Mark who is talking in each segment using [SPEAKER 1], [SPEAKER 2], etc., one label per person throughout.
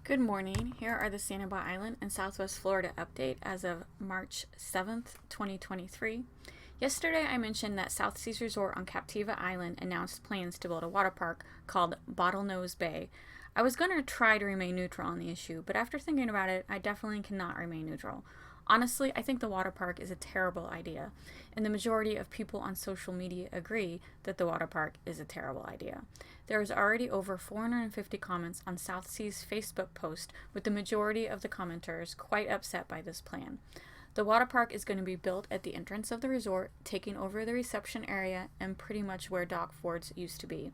[SPEAKER 1] Good morning. Here are the Sanibel Island and Southwest Florida update as of March 7th, 2023. Yesterday I mentioned that South Seas Resort on Captiva Island announced plans to build a water park called Bottlenose Bay. I was going to try to remain neutral on the issue, but after thinking about it, I definitely cannot remain neutral. Honestly, I think the water park is a terrible idea, and the majority of people on social media agree that the water park is a terrible idea. There is already over 450 comments on South Sea's Facebook post, with the majority of the commenters quite upset by this plan. The water park is going to be built at the entrance of the resort, taking over the reception area and pretty much where dock forts used to be.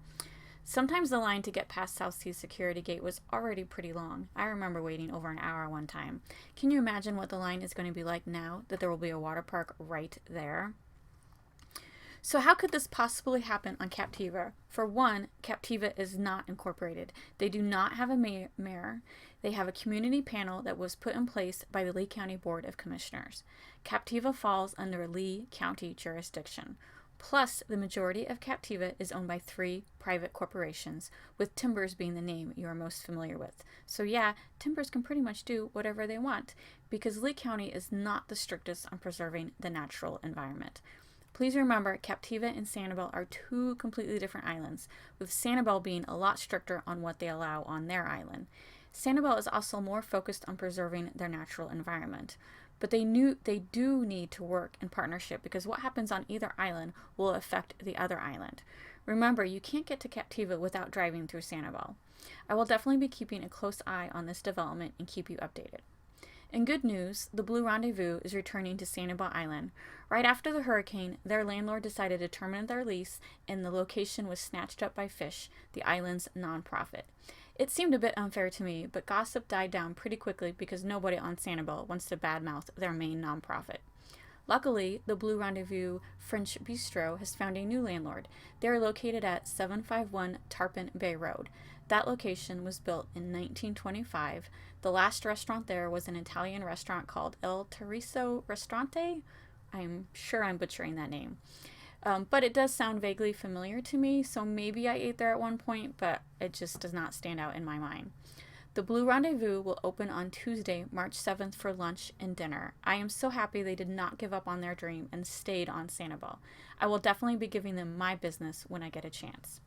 [SPEAKER 1] Sometimes the line to get past South Sea's security gate was already pretty long. I remember waiting over an hour one time. Can you imagine what the line is going to be like now that there will be a water park right there? So how could this possibly happen on Captiva? For one, Captiva is not incorporated. They do not have a mayor. They have a community panel that was put in place by the Lee County Board of Commissioners. Captiva falls under Lee County jurisdiction. Plus, the majority of Captiva is owned by 3 private corporations, with Timbers being the name you are most familiar with. So yeah, Timbers can pretty much do whatever they want, because Lee County is not the strictest on preserving the natural environment. Please remember, Captiva and Sanibel are 2 completely different islands, with Sanibel being a lot stricter on what they allow on their island. Sanibel is also more focused on preserving their natural environment. But they do need to work in partnership, because what happens on either island will affect the other island. Remember, you can't get to Captiva without driving through Sanibel. I will definitely be keeping a close eye on this development and keep you updated. In good news, the Blue Rendezous is returning to Sanibel Island. Right after the hurricane, their landlord decided to terminate their lease, and the location was snatched up by Fish, the island's nonprofit. It seemed a bit unfair to me, but gossip died down pretty quickly because nobody on Sanibel wants to badmouth their main nonprofit. Luckily, the Blue Rendezvous French Bistro has found a new landlord. They are located at 751 Tarpon Bay Road. That location was built in 1925. The last restaurant there was an Italian restaurant called El Terrace Ristorante. I'm sure I'm butchering that name. But it does sound vaguely familiar to me, so maybe I ate there at one point, but it just does not stand out in my mind. The Blue Rendezvous will open on Tuesday, March 7th for lunch and dinner. I am so happy they did not give up on their dream and stayed on Sanibel. I will definitely be giving them my business when I get a chance.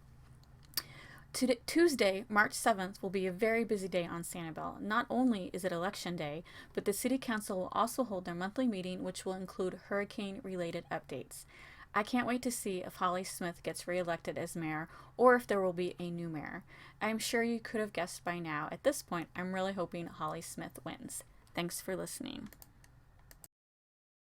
[SPEAKER 1] Tuesday, March 7th will be a very busy day on Sanibel. Not only is it election day, but the City Council will also hold their monthly meeting, which will include hurricane-related updates. I can't wait to see if Holly Smith gets reelected as mayor, or if there will be a new mayor. I'm sure you could have guessed by now. At this point, I'm really hoping Holly Smith wins. Thanks for listening.